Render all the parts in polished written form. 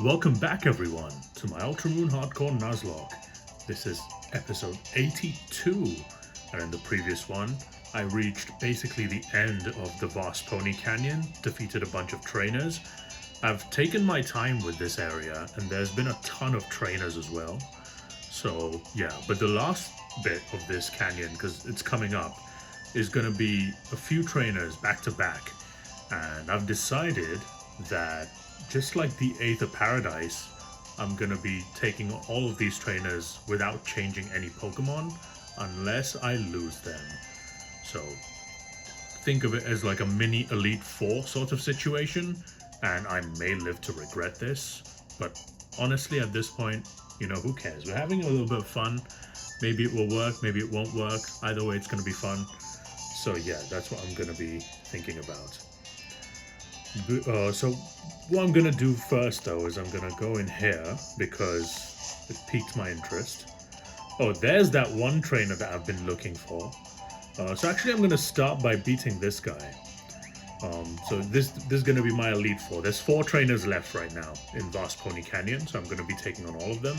Welcome back, everyone, to my Ultramoon Hardcore Nuzlocke. This is episode 82, and in the previous one, I reached basically the end of the vast Poni Canyon, defeated a bunch of trainers. I've taken my time with this area, and there's been a ton of trainers as well. So, yeah, but the last bit of this canyon, because it's coming up, is going to be a few trainers back to back. And I've decided that just like the Aether Paradise, I'm gonna be taking all of these trainers without changing any Pokemon unless I lose them. So think of it as like a mini Elite Four sort of situation, and I may live to regret this, but honestly at this point, who cares? We're having a little bit of fun. Maybe it will work, maybe it won't work. Either way, it's gonna be fun. So yeah, that's what I'm gonna be thinking about. So what I'm gonna do first though is I'm gonna go in here because it piqued my interest. Oh, there's that one trainer that I've been looking for. So actually I'm gonna start by beating this guy. So this is gonna be my Elite Four. There's 4 trainers left right now in Vast Poni Canyon, so I'm gonna be taking on all of them.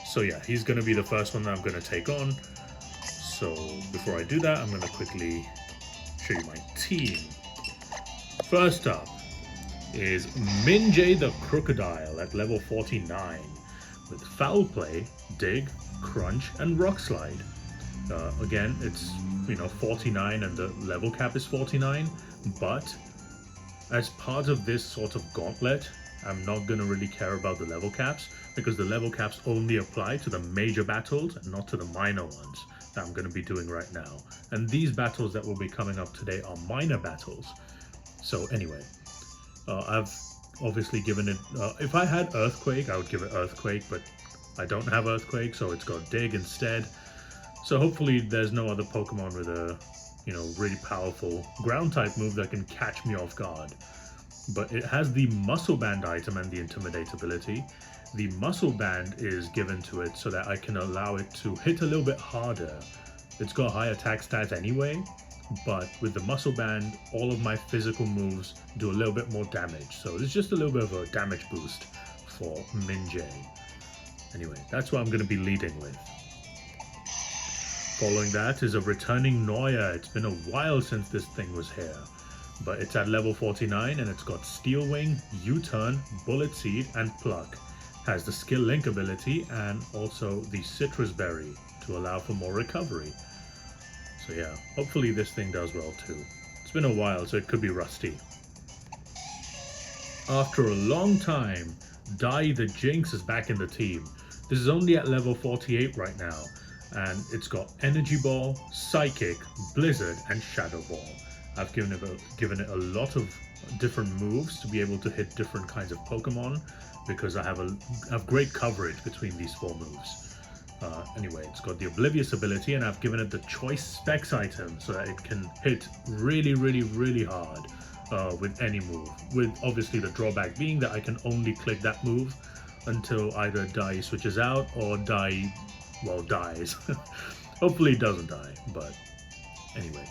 So yeah, he's gonna be the first one that I'm gonna take on. So before I do that, I'm gonna quickly show you my team. First up is Minjay the Crocodile at level 49 with Foul Play, Dig, Crunch, and Rock Slide. Again, it's 49 and the level cap is 49, but as part of this sort of gauntlet, I'm not going to really care about the level caps because the level caps only apply to the major battles and not to the minor ones that I'm going to be doing right now. And these battles that will be coming up today are minor battles. So anyway, I've obviously given it, if I had Earthquake, I would give it Earthquake, but I don't have Earthquake, so it's got Dig instead. So hopefully there's no other Pokemon with a, really powerful ground type move that can catch me off guard. But it has the Muscle Band item and the Intimidate ability. The Muscle Band is given to it so that I can allow it to hit a little bit harder. It's got high attack stats anyway, but with the Muscle Band, all of my physical moves do a little bit more damage. So it's just a little bit of a damage boost for Minjay. Anyway, that's what I'm going to be leading with. Following that is a returning Noya. It's been a while since this thing was here, but it's at level 49 and it's got Steel Wing, U-Turn, Bullet Seed, and Pluck. Has the Skill Link ability and also the Citrus Berry to allow for more recovery. So yeah, hopefully this thing does well too. It's been a while, so it could be rusty. After a long time, Daei the Jinx is back in the team. This is only at level 48 right now, and it's got Energy Ball, Psychic, Blizzard, and Shadow Ball. I've given it a lot of different moves to be able to hit different kinds of Pokemon because I have great coverage between these 4 moves. Anyway, it's got the Oblivious ability, and I've given it the Choice Specs item so that it can hit really, really, really hard with any move. With obviously the drawback being that I can only click that move until either Daei switches out or Daei, dies. Hopefully it doesn't die, but anyway.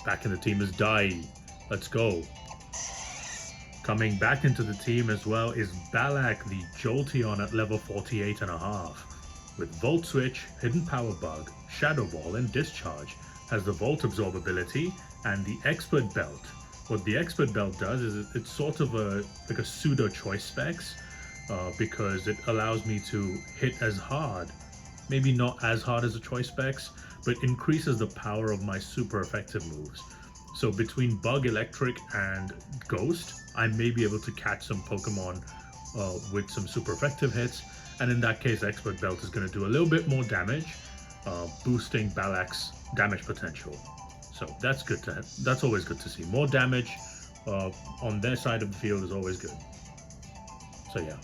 Back in the team is Daei. Let's go. Coming back into the team as well is Balak the Jolteon at level 48.5. With Volt Switch, Hidden Power Bug, Shadow Ball, and Discharge. Has the Volt Absorb ability and the Expert Belt. What the Expert Belt does is it's sort of like a pseudo choice specs because it allows me to hit as hard, maybe not as hard as a choice specs, but increases the power of my super effective moves. So between Bug, Electric, and Ghost, I may be able to catch some Pokemon with some super effective hits. And in that case, Expert Belt is going to do a little bit more damage, boosting Balak's damage potential. So that's good that's always good to see. More damage on their side of the field is always good. So yeah.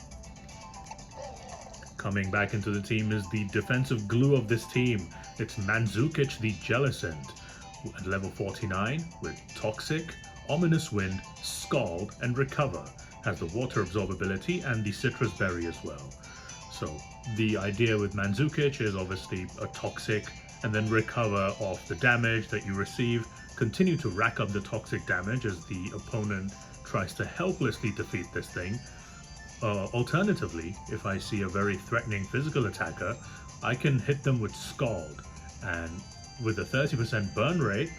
Coming back into the team is the defensive glue of this team. It's Manzukic the Jellicent at level 49 with Toxic, Ominous Wind, Scald, and Recover. Has the Water Absorb ability and the Citrus Berry as well. So the idea with Manzukic is obviously a Toxic and then recover off the damage that you receive. Continue to rack up the toxic damage as the opponent tries to helplessly defeat this thing. Alternatively, if I see a very threatening physical attacker, I can hit them with Scald, and with a 30% burn rate,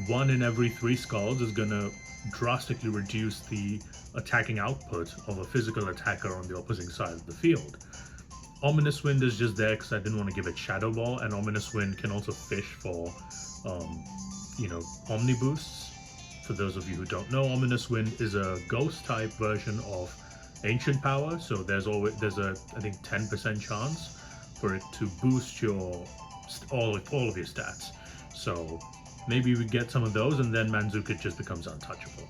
1 in every 3 Scalds is gonna drastically reduce the attacking output of a physical attacker on the opposing side of the field. Ominous Wind is just there because I didn't want to give it Shadow Ball, and Ominous Wind can also fish for, Omni Boosts. For those of you who don't know, Ominous Wind is a ghost type version of Ancient Power, so there's a I think 10% chance for it to boost your all of your stats. So maybe we get some of those, and then Manzuka just becomes untouchable.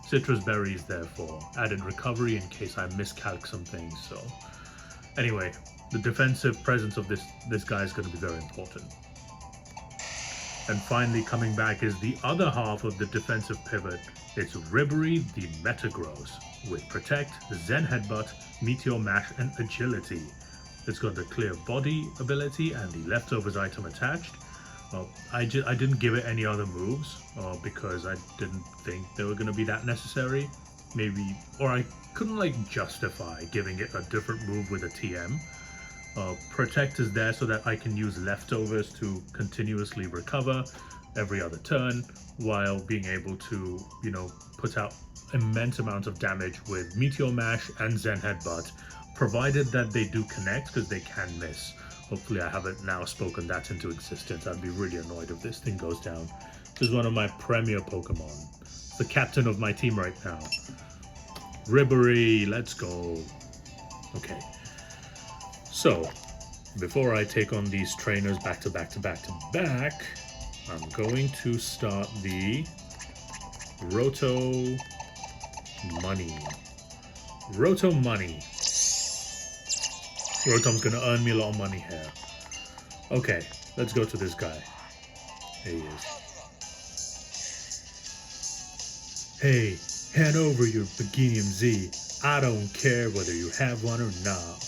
Citrus Berry is there for added recovery in case I miscalc some things. So anyway, the defensive presence of this guy is going to be very important. And finally, coming back is the other half of the defensive pivot. It's Ribbery the Metagross with Protect, Zen Headbutt, Meteor Mash, and Agility. It's got the Clear Body ability and the Leftovers item attached. I didn't give it any other moves because I didn't think they were going to be that necessary. Maybe, or I couldn't justify giving it a different move with a TM. Protect is there so that I can use Leftovers to continuously recover every other turn while being able to, put out immense amounts of damage with Meteor Mash and Zen Headbutt, provided that they do connect, because they can miss. Hopefully I haven't now spoken that into existence. I'd be really annoyed if this thing goes down. This is one of my premier Pokemon. It's the captain of my team right now. Ribbery, let's go. Okay. So, before I take on these trainers back to back to back to back, I'm going to start the Roto Money. Roto Money. Rotom's gonna earn me a lot of money here. Okay, let's go to this guy. Here he is. Hey, hand over your Beginnium Z. I don't care whether you have one or not.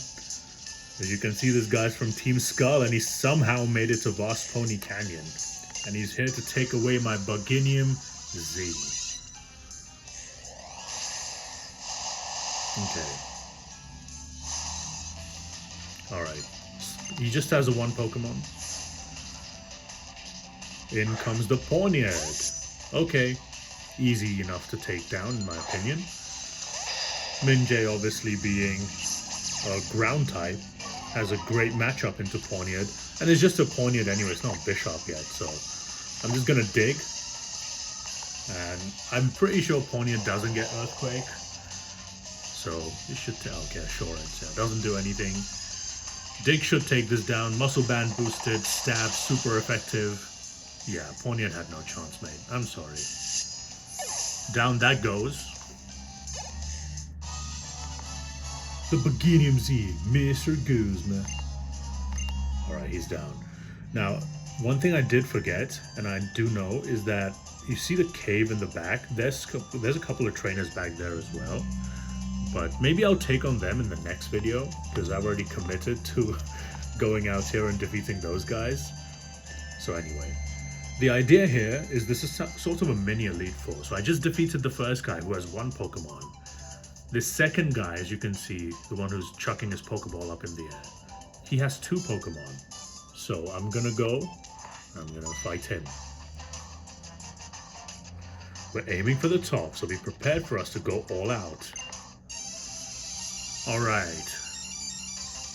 As you can see, this guy's from Team Skull, and he somehow made it to Vast Pony Canyon. And he's here to take away my Beginnium Z. Okay. Alright. He just has a 1 Pokemon. In comes the Ponyard. Okay. Easy enough to take down, in my opinion. Minjay, obviously being a ground type, has a great matchup into Ponyard. And it's just a Ponyard anyway, it's not Bishop yet, so I'm just gonna dig. And I'm pretty sure Ponyard doesn't get Earthquake. So it should okay, Assurance, yeah, doesn't do anything. Dig should take this down. Muscle Band boosted, stab, super effective. Yeah, Ponyard had no chance, mate. I'm sorry. Down that goes. The Beginnium Z, Mr. Guzman. Alright, he's down. Now, one thing I did forget, and I do know, is that you see the cave in the back? There's a couple of trainers back there as well. But maybe I'll take on them in the next video, because I've already committed to going out here and defeating those guys. So anyway, the idea here is this is sort of a mini Elite Four. So I just defeated the first guy who has 1 Pokemon. This second guy, as you can see, the one who's chucking his Pokeball up in the air, he has 2 Pokemon. So I'm gonna fight him. We're aiming for the top, so be prepared for us to go all out. Alright.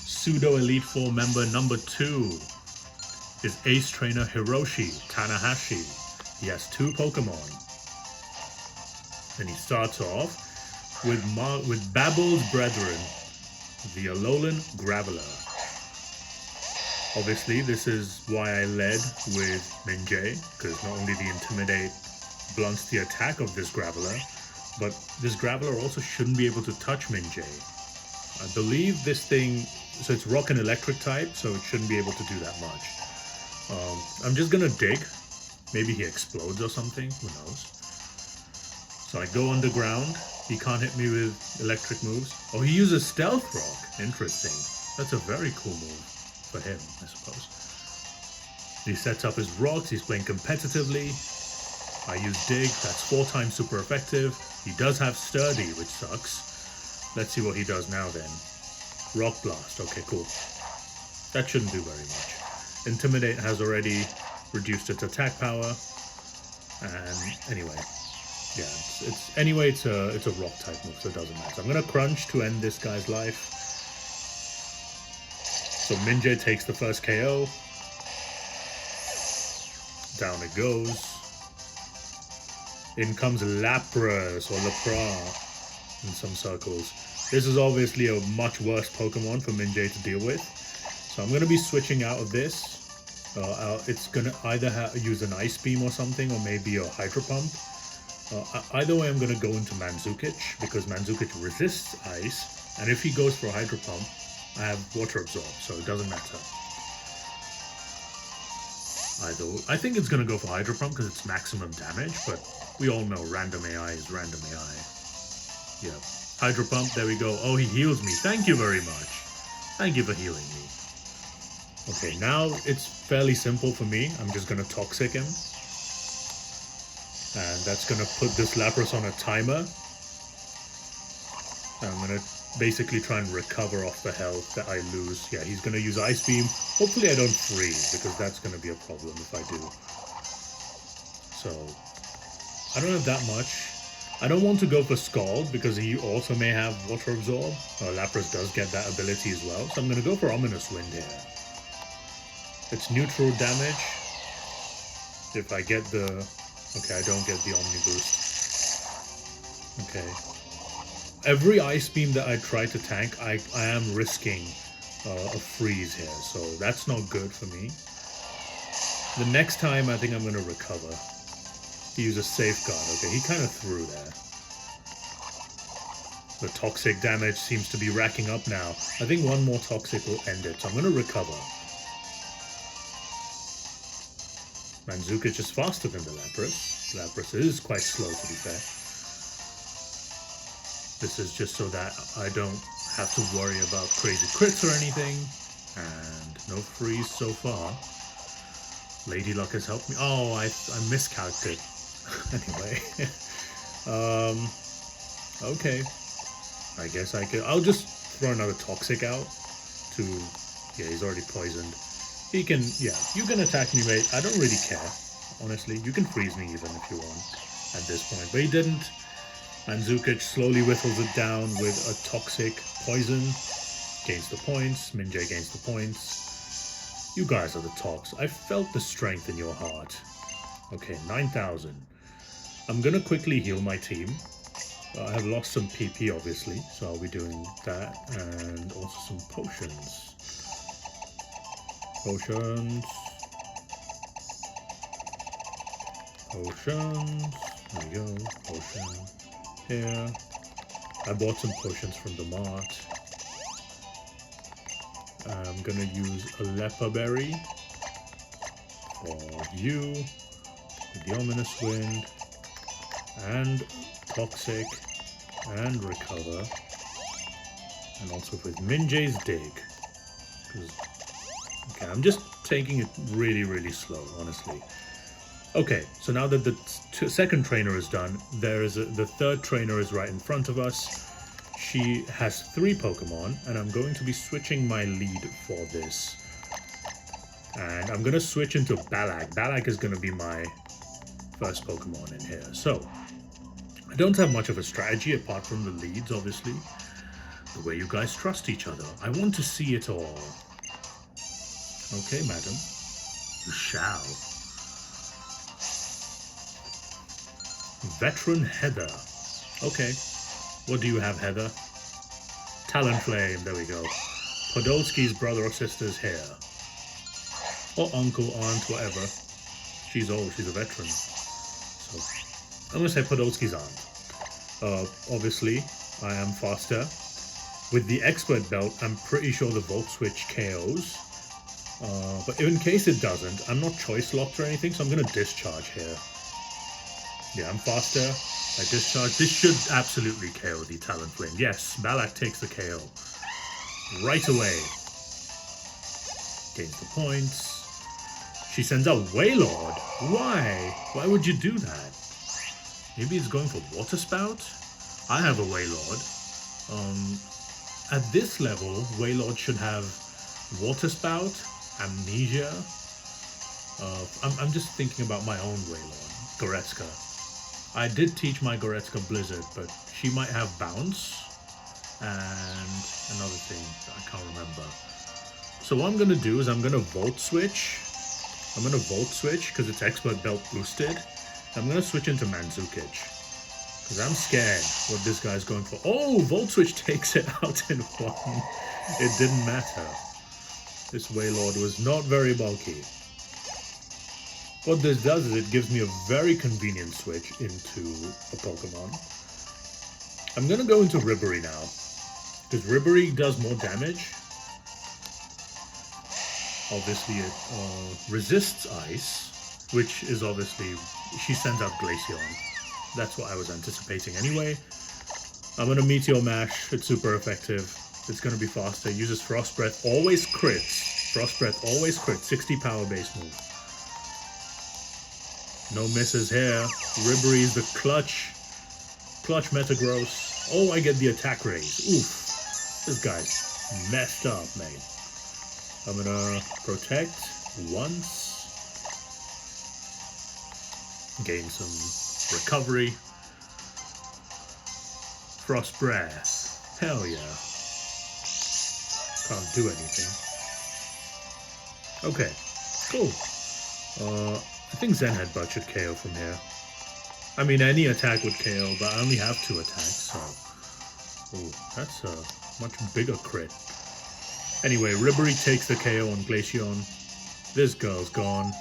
Pseudo Elite Four member number 2 is Ace Trainer Hiroshi Tanahashi. He has 2 Pokemon. And he starts off with Babble's Brethren, the Alolan Graveler. Obviously, this is why I led with Minjay, because not only the Intimidate blunts the attack of this Graveler, but this Graveler also shouldn't be able to touch Minjay. I believe this thing, so it's Rock and Electric type, so it shouldn't be able to do that much. I'm just gonna dig. Maybe he explodes or something, who knows. So I go underground. He can't hit me with electric moves. Oh, he uses Stealth Rock. Interesting. That's a very cool move for him, I suppose. He sets up his rocks. He's playing competitively. I use Dig. That's 4 times super effective. He does have Sturdy, which sucks. Let's see what he does now then. Rock Blast. Okay, cool. That shouldn't do very much. Intimidate has already reduced its attack power. And anyway, yeah, it's a rock type move, so it doesn't matter. I'm gonna crunch to end this guy's life. So Minjay takes the first KO. Down it goes. In comes Lapras or Lapra in some circles. This is obviously a much worse Pokemon for Minjay to deal with. So I'm going to be switching out of this. It's going to either use an Ice Beam or something, or maybe a Hydro Pump. Either way, I'm going to go into Manzukic, because Manzukic resists Ice. And if he goes for a Hydro Pump, I have Water Absorb, so it doesn't matter. I think it's going to go for Hydro Pump because it's maximum damage, but we all know random AI is random AI. Yeah. Hydro Pump, there we go. Oh, he heals me. Thank you very much. Thank you for healing me. Okay, now it's fairly simple for me. I'm just going to Toxic him. And that's going to put this Lapras on a timer. I'm going to basically try and recover off the health that I lose. Yeah, he's going to use Ice Beam. Hopefully I don't freeze, because that's going to be a problem if I do. So, I don't have that much. I don't want to go for Scald, because he also may have Water Absorb. Lapras does get that ability as well. So I'm going to go for Ominous Wind here. It's neutral damage. If I get the... Okay, I don't get the Omni Boost. Okay. Every Ice Beam that I try to tank, I am risking a freeze here, so that's not good for me. The next time, I think I'm going to recover. He uses Safeguard. Okay, he kind of threw there. The Toxic damage seems to be racking up now. I think one more Toxic will end it, so I'm going to recover. Manzukic is faster than the Lapras. Lapras is quite slow, to be fair. This is just so that I don't have to worry about crazy crits or anything. And no freeze so far. Lady Luck has helped me. Oh, I miscalculated. Anyway. Okay. I guess I could... I'll just throw another Toxic out to... Yeah, he's already poisoned. He can... Yeah, you can attack me, mate. I don't really care, honestly. You can freeze me even if you want at this point. But he didn't. Manzukic slowly whittles it down with a Toxic Poison. Gains the points. Minjay gains the points. You guys are the tops. I felt the strength in your heart. Okay, 9,000. I'm gonna quickly heal my team. I have lost some PP, obviously, so I'll be doing that. And also some potions. Potions. There we go. Potion. Here. I bought some potions from the mart. I'm gonna use a Leper Berry for you, with the Ominous Wind, and Toxic, and Recover, and also with Minjay's Dig. Okay, I'm just taking it really, really slow, honestly. Okay, so now that the second trainer is done, the third trainer is right in front of us. She has 3 Pokemon, and I'm going to be switching my lead for this. And I'm going to switch into Balak. Balak is going to be my first Pokemon in here. So, I don't have much of a strategy apart from the leads, obviously. The way you guys trust each other. I want to see it all. Okay, madam. You shall. Veteran Heather. Okay. What do you have, Heather? Talonflame, there we go. Podolski's brother or sister's hair. Or uncle, aunt, whatever. She's old, she's a veteran. So, I'm gonna say Podolski's aunt. Obviously, I am faster. With the Expert Belt, I'm pretty sure the Volt Switch KOs. But in case it doesn't, I'm not choice locked or anything, so I'm gonna discharge here. Yeah, I'm faster. I discharge. This should absolutely KO the Talonflame. Yes, Balak takes the KO. Right away. Gains the points. She sends out Wailord. Why? Why would you do that? Maybe it's going for Water Spout? I have a Wailord. At this level, Wailord should have Water Spout, Amnesia. I'm just thinking about my own Wailord, Goretzka. I did teach my Goretzka Blizzard, but she might have Bounce and another thing that I can't remember. So what I'm going to do is I'm going to Volt Switch. I'm going to Volt Switch because it's Expert Belt boosted. I'm going to switch into Manzukic because I'm scared what this guy's going for. Oh, Volt Switch takes it out in one. It didn't matter. This Wailord was not very bulky. What this does is it gives me a very convenient switch into a Pokemon. I'm going to go into Ribery now because Ribery does more damage. Obviously, it resists ice, which is obviously, she sends out Glaceon. That's what I was anticipating anyway. I'm going to Meteor Mash. It's super effective. It's going to be faster. Uses Frost Breath. Always crits. Frost Breath always crits. 60 power base move. No misses here. Ribery is the clutch. Clutch Metagross. Oh, I get the attack raise. Oof. This guy's messed up, mate. I'm gonna protect once. Gain some recovery. Frost Breath. Hell yeah. Can't do anything. Okay, cool. I think Zen Headbutt should KO from here. I mean, any attack would KO, but I only have 2 attacks, so... Ooh, that's a much bigger crit. Anyway, Ribery takes the KO on Glaceon. This girl's gone.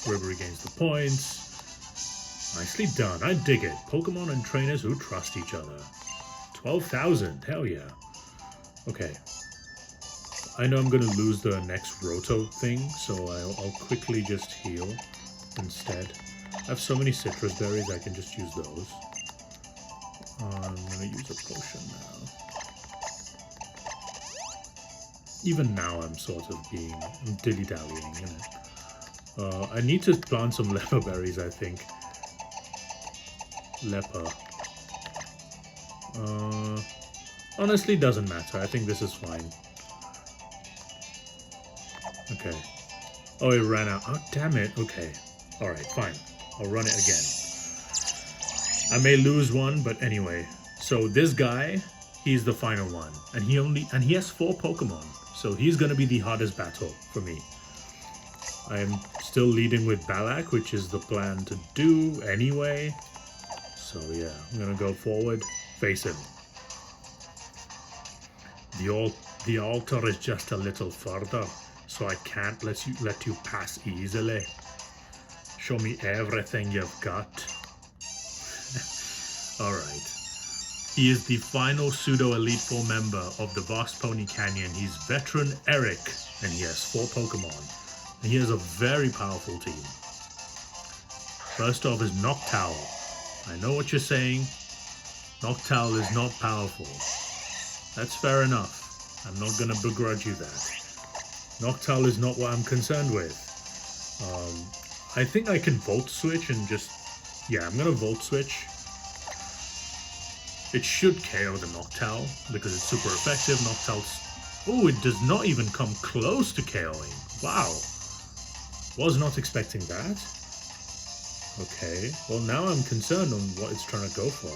Ribery gains the points. Nicely done. I dig it. Pokemon and trainers who trust each other. 12,000. Hell yeah. Okay. I know I'm going to lose the next Roto thing, so I'll quickly just heal instead. I have so many citrus berries, I can just use those. I'm going to use a potion now. Even now I'm sort of being dilly-dallying in it. I need to plant some leper berries, I think. Leper. Honestly, doesn't matter. I think this is fine. Okay. Oh, it ran out. Oh, damn it. Okay. Alright, fine. I'll run it again. I may lose one, but anyway. So this guy, he's the final one. And he has 4 Pokemon. So he's gonna be the hardest battle for me. I am still leading with Balak, which is the plan to do anyway. So yeah, I'm gonna go forward, face him. The altar is just a little further, so I can't let you pass easily. Show me everything you've got. Alright. He is the final Pseudo Elite Four member of the vast Pony Canyon. He's veteran Eric, and he has 4 Pokemon. And he has a very powerful team. First off is Noctowl. I know what you're saying. Noctowl is not powerful. That's fair enough. I'm not gonna begrudge you that. Noctowl is not what I'm concerned with. I think I can Volt Switch and just... Yeah, I'm gonna Volt Switch. It should KO the Noctowl because it's super effective. Noctowl's... Oh, it does not even come close to KOing. Wow. Was not expecting that. Okay. Well, now I'm concerned on what it's trying to go for.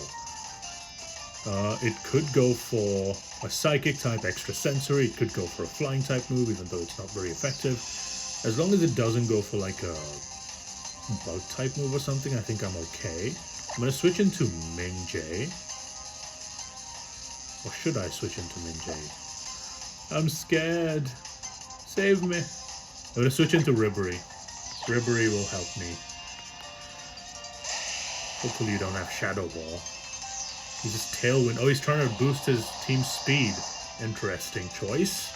It could go for a Psychic type, extra sensory. It could go for a Flying type move, even though it's not very effective. As long as it doesn't go for like a Bug type move or something, I think I'm okay. I'm going to switch into Minjay. Or should I switch into Minjay? I'm scared. Save me. I'm going to switch into Ribery. Ribery will help me. Hopefully you don't have Shadow Ball. He's just Tailwind. Oh, he's trying to boost his team's speed. Interesting choice.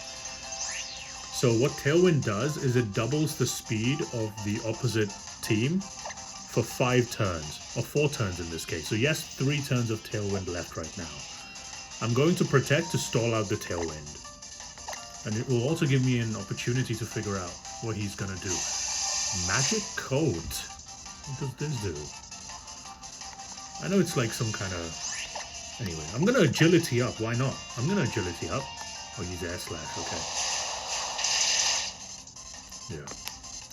So what Tailwind does is it doubles the speed of the opposite team for 5 turns. Or 4 turns in this case. So he has 3 turns of Tailwind left right now. I'm going to Protect to stall out the Tailwind. And it will also give me an opportunity to figure out what he's going to do. Magic Coat. What does this do? I know it's like some kind of... Anyway, I'm gonna agility up. Why not? I'm gonna agility up. I'll use air slash. Okay. Yeah.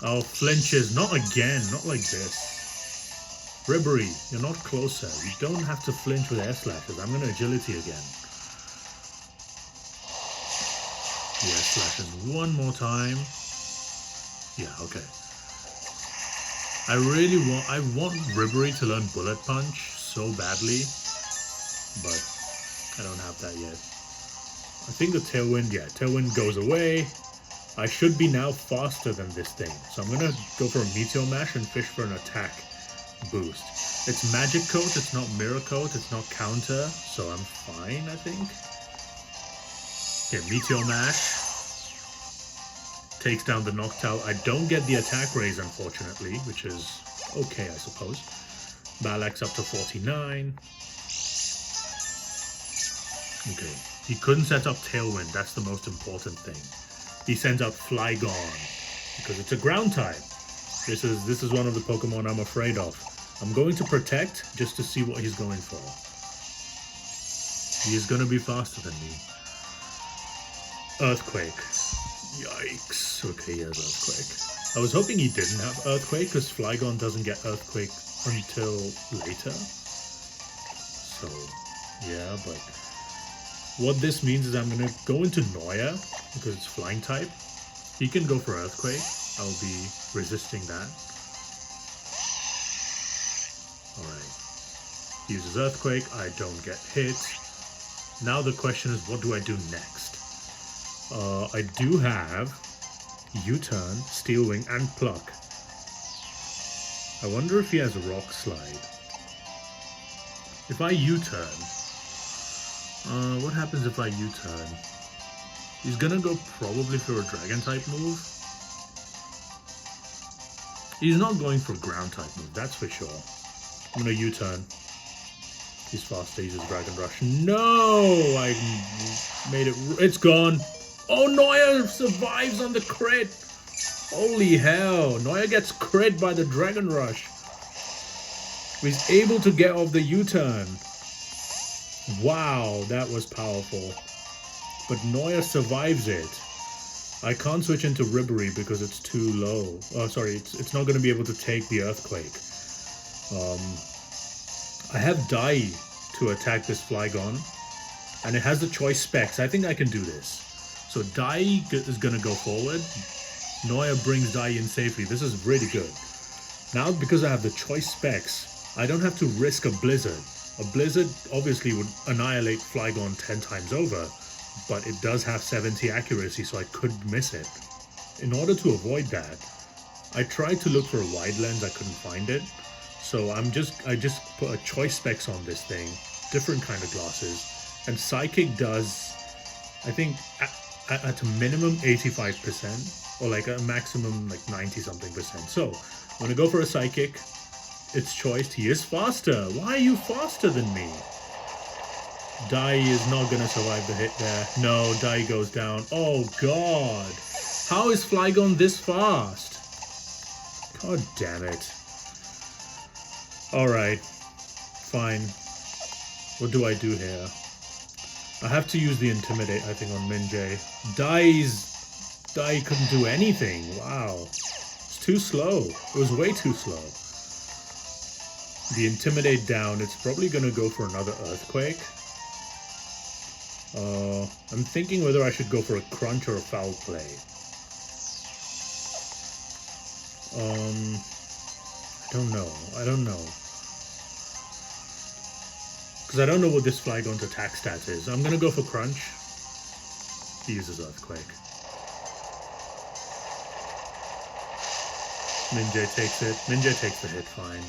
Oh, flinches. Not again. Not like this. Ribbery, you're not closer. You don't have to flinch with air slashes. I'm gonna agility again. The air slashes one more time. Yeah, okay. I want Ribbery to learn Bullet Punch so badly, but I don't have that yet. I think the Tailwind goes away. I should be now faster than this thing. So I'm gonna go for a Meteor Mash and fish for an attack boost. It's Magic Coat, it's not Mirror Coat, it's not Counter, so I'm fine, I think. Okay, Meteor Mash. Takes down the Noctowl. I don't get the attack raise, unfortunately, which is okay, I suppose. Balak's up to 49. Okay, he couldn't set up Tailwind, that's the most important thing. He sends out Flygon, because it's a ground type. This is one of the Pokemon I'm afraid of. I'm going to Protect, just to see what he's going for. He is going to be faster than me. Earthquake. Yikes. Okay, he has Earthquake. I was hoping he didn't have Earthquake, because Flygon doesn't get Earthquake until later. So, yeah, but... What this means is I'm going to go into Noya, because it's Flying type. He can go for Earthquake. I'll be resisting that. Alright. He uses Earthquake. I don't get hit. Now the question is, what do I do next? I do have U-Turn, Steel Wing, and Pluck. I wonder if he has a Rock Slide. If I U-Turn... what happens if I U-Turn? He's gonna go probably for a Dragon-type move. He's not going for a Ground-type move, that's for sure. I'm gonna U-Turn. He's faster, he uses Dragon Rush. No! I made it... It's gone! Oh, Noya survives on the crit! Holy hell! Noya gets crit by the Dragon Rush. He's able to get off the U-Turn. Wow, that was powerful. But Noya survives it. I can't switch into Ribbery because it's too low. Oh, sorry, it's not going to be able to take the Earthquake. I have Daei to attack this Flygon. And it has the choice specs. I think I can do this. So Daei is going to go forward. Noya brings Daei in safely. This is really good. Now, because I have the choice specs, I don't have to risk a Blizzard. A Blizzard obviously would annihilate Flygon 10 times over, but it does have 70 accuracy, so I could miss it. In order to avoid that, I tried to look for a wide lens, I couldn't find it. So I just put a choice specs on this thing, different kind of glasses, and Psychic does, I think, at a minimum 85%, or like a maximum like 90-something%. So I'm gonna go for a Psychic. It's choiced. He is faster. Why are you faster than me? Daei is not gonna survive the hit there. No, Daei goes down. Oh god. How is Flygon this fast? God damn it. Alright. Fine. What do I do here? I have to use the Intimidate, I think, on Minjay. Daei couldn't do anything. Wow. It's too slow. It was way too slow. The Intimidate down, it's probably going to go for another Earthquake. I'm thinking whether I should go for a Crunch or a Foul Play. I don't know. Because I don't know what this Flygon's attack stat is. I'm going to go for Crunch. He uses Earthquake. Minjay takes it. Minjay takes the hit, fine.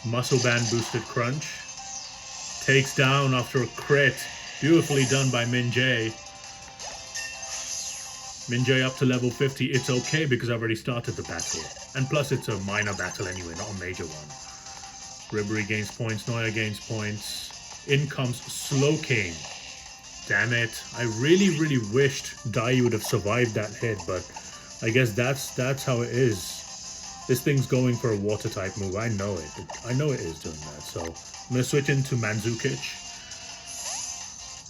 Muscle Band boosted Crunch. Takes down after a crit. Beautifully done by Minjay. Minjay up to level 50. It's okay because I've already started the battle. And plus it's a minor battle anyway, not a major one. Ribbery gains points, Noya gains points. In comes Slowking. Damn it. I really, really wished Daei would have survived that hit, but I guess that's how it is. This thing's going for a water type move. I know it. I know it is doing that. So I'm going to switch into Manzukic.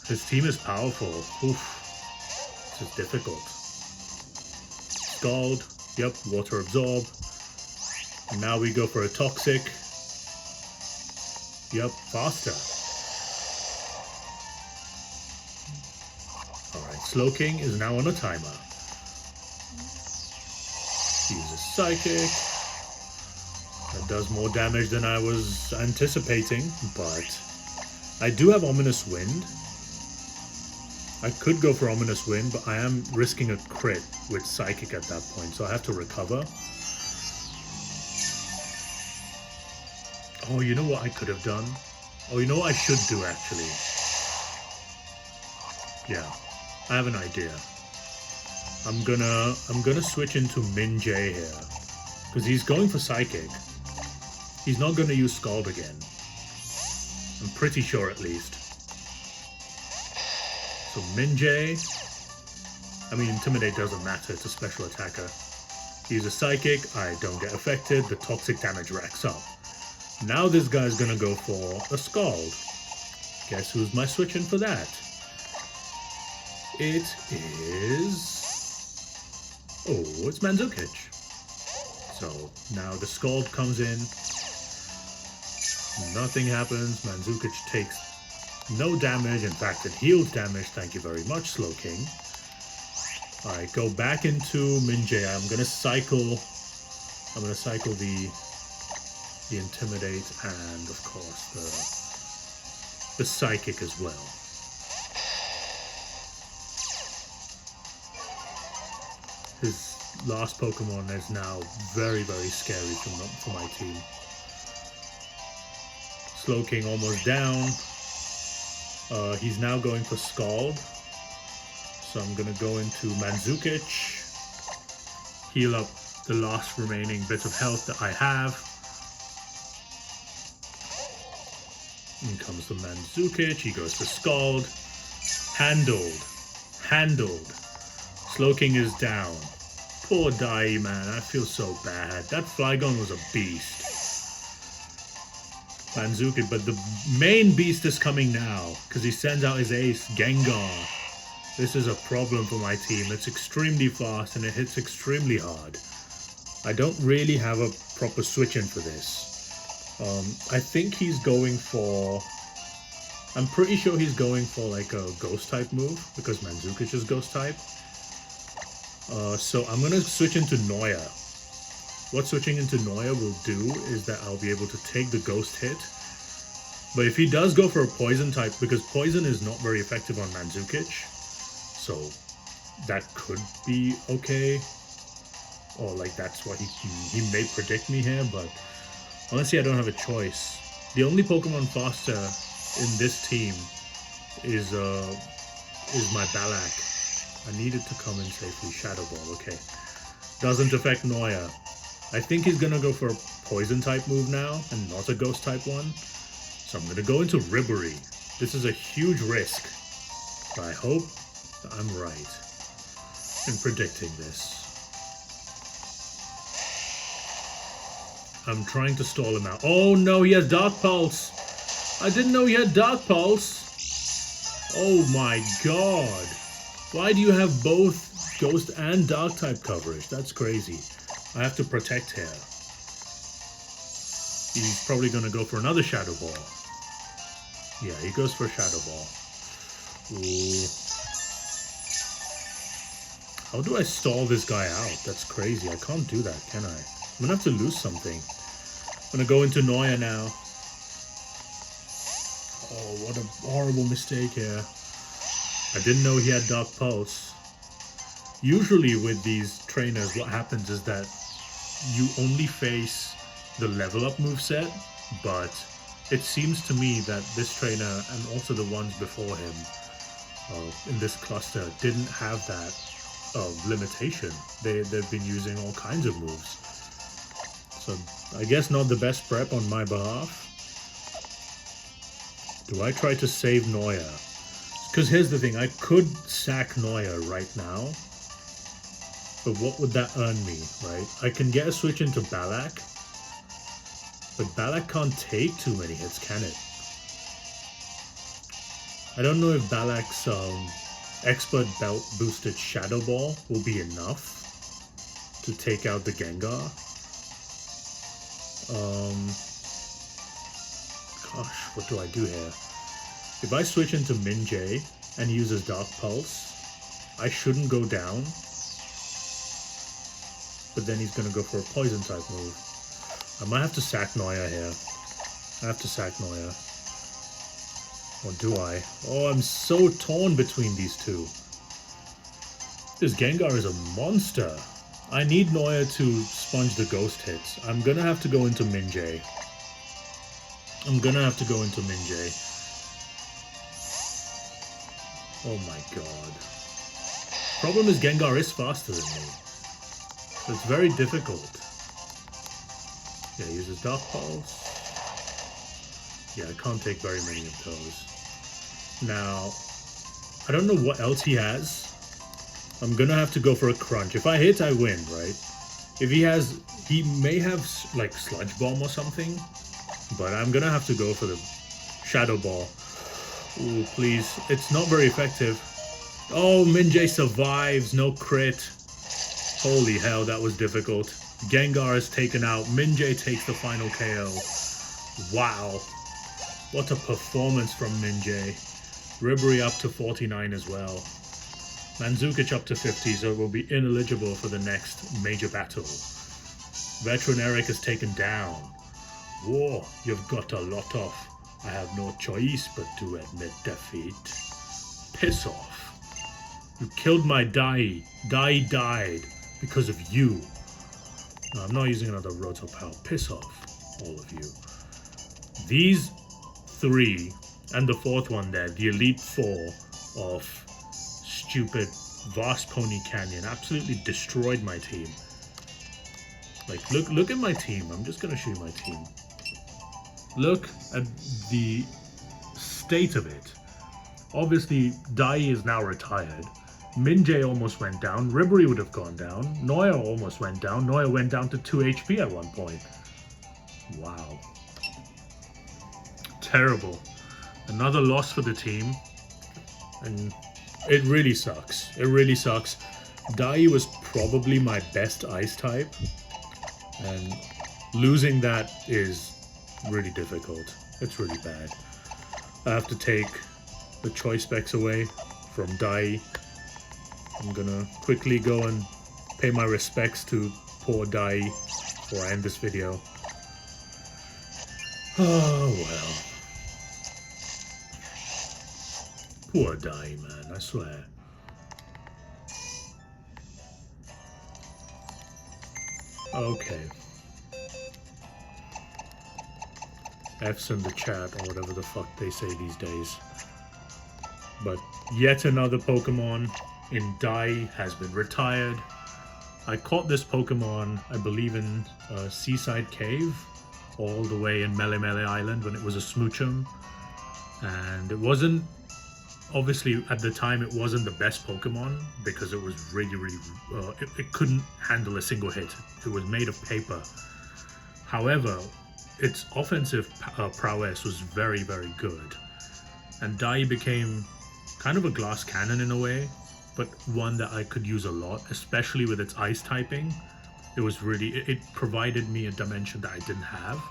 His team is powerful. Oof. This is difficult. Scald. Yep, water absorb. And now we go for a toxic. Yep, faster. Alright, Slowking is now on a timer. Uses Psychic. That does more damage than I was anticipating, but I do have Ominous Wind. I could go for Ominous Wind, but I am risking a crit with Psychic at that point, so I have to recover. Oh, you know what I could have done? Oh, you know what I should do, actually? Yeah, I have an idea. I'm gonna switch into Min J here, because he's going for Psychic. He's not gonna use Scald again. I'm pretty sure, at least. So Min J. I mean, Intimidate doesn't matter. It's a special attacker. Use a Psychic. I don't get affected. The toxic damage racks up. Now this guy's gonna go for a Scald. Guess who's my switch in for that? It is... Oh, it's Manzukic. So now the Scald comes in. Nothing happens. Manzukic takes no damage. In fact, it heals damage. Thank you very much, Slowking. Alright, go back into Min-J. I'm gonna cycle the Intimidate and of course the Psychic as well. His last Pokemon is now very, very scary for my team. Slowking almost down. He's now going for Scald. So I'm going to go into Manzukic. Heal up the last remaining bit of health that I have. In comes the Manzukic. He goes for Scald. Handled. Slowking is down. Poor Daei, man. I feel so bad. That Flygon was a beast. Manzukic, but the main beast is coming now because he sends out his ace, Gengar. This is a problem for my team. It's extremely fast and it hits extremely hard. I don't really have a proper switch in for this. I think he's going for... I'm pretty sure he's going for like a ghost type move because Manzukic is ghost type. So I'm going to switch into Noya. What switching into Noya will do is that I'll be able to take the ghost hit. But if he does go for a poison type, because poison is not very effective on Manzukic, so that could be okay. Or like that's what he may predict me here, but honestly I don't have a choice. The only Pokemon faster in this team is my Balak. I need it to come in safely. Shadow Ball, okay. Doesn't affect Noya. I think he's gonna go for a poison type move now and not a ghost type one. So I'm gonna go into Ribbery. This is a huge risk, but I hope that I'm right in predicting this. I'm trying to stall him out. Oh no, he has Dark Pulse! I didn't know he had Dark Pulse! Oh my god! Why do you have both Ghost and Dark type coverage? That's crazy. I have to protect here. He's probably going to go for another Shadow Ball. Yeah, he goes for a Shadow Ball. Ooh. How do I stall this guy out? That's crazy. I can't do that, can I? I'm going to have to lose something. I'm going to go into Noya now. Oh, what a horrible mistake here. I didn't know he had Dark Pulse. Usually with these trainers, what happens is that you only face the level up moveset, but it seems to me that this trainer and also the ones before him in this cluster didn't have that limitation. They've been using all kinds of moves. So I guess not the best prep on my behalf. Do I try to save Noya? Because here's the thing, I could sack Noya right now. But what would that earn me, right? I can get a switch into Balak, but Balak can't take too many hits, can it? I don't know if Balak's expert belt boosted Shadow Ball will be enough to take out the Gengar. Gosh, what do I do here? If I switch into Minjay and he uses Dark Pulse, I shouldn't go down. But then he's going to go for a Poison type move. I might have to sack Noya here. I have to sack Noya. Or do I? Oh, I'm so torn between these two. This Gengar is a monster. I need Noya to sponge the ghost hits. I'm going to have to go into Minjay. Oh my god. Problem is Gengar is faster than me. So it's very difficult. Yeah, he uses Dark Pulse. Yeah, I can't take very many of those. Now, I don't know what else he has. I'm gonna have to go for a Crunch. If I hit, I win, right? If he has... He may have, like, Sludge Bomb or something. But I'm gonna have to go for the Shadow Ball. Ooh, please. It's not very effective. Oh, Minjay survives. No crit. Holy hell, that was difficult. Gengar is taken out. Minjay takes the final KO. Wow. What a performance from Minjay. Hubris up to 49 as well. Manzukich up to 50, so it will be ineligible for the next major battle. Veteran Eric is taken down. Whoa, you've got a lot of. I have no choice but to admit defeat. Piss off. You killed my Daei. Daei died because of you. No, I'm not using another Roto Power. Piss off, all of you. These three, and the fourth one there, the Elite Four of stupid Vast Poni Canyon, absolutely destroyed my team. Like, look at my team. I'm just going to show you my team. Look at the state of it. Obviously, Daei is now retired. Minjay almost went down. Hubris would have gone down. Noya almost went down. Noya went down to 2 HP at one point. Wow. Terrible. Another loss for the team. And it really sucks. It really sucks. Daei was probably my best ice type. And losing that is really difficult. It's really bad. I have to take the choice specs away from Daei. I'm gonna quickly go and pay my respects to poor Daei before I end this video. Oh well. Poor Daei, man, I swear. Okay. F's in the chat, or whatever the fuck they say these days. But yet another Pokemon in Daei has been retired. I caught this Pokemon, I believe, in Seaside Cave, all the way in Mele Mele Island when it was a Smoochum. And it wasn't, obviously at the time it wasn't the best Pokemon because it was really, it couldn't handle a single hit. It was made of paper. However, its offensive prowess was very, very good. And Daei became kind of a glass cannon in a way, but one that I could use a lot, especially with its ice typing. It was really, it provided me a dimension that I didn't have.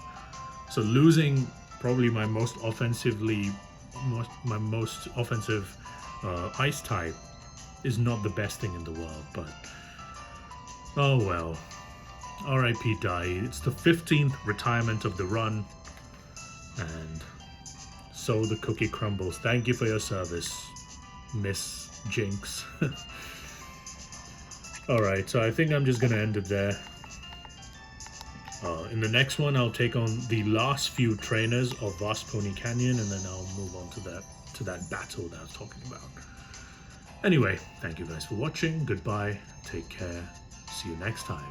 So losing probably my most offensive ice type is not the best thing in the world, but oh well. R.I.P. Daei. It's the 15th retirement of the run, and so the cookie crumbles. Thank you for your service, Miss Jinx. Alright, so I think I'm just gonna end it there. In the next one, I'll take on the last few trainers of Vast Poni Canyon, and then I'll move on to that battle that I was talking about. Anyway, thank you guys for watching. Goodbye. Take care. See you next time.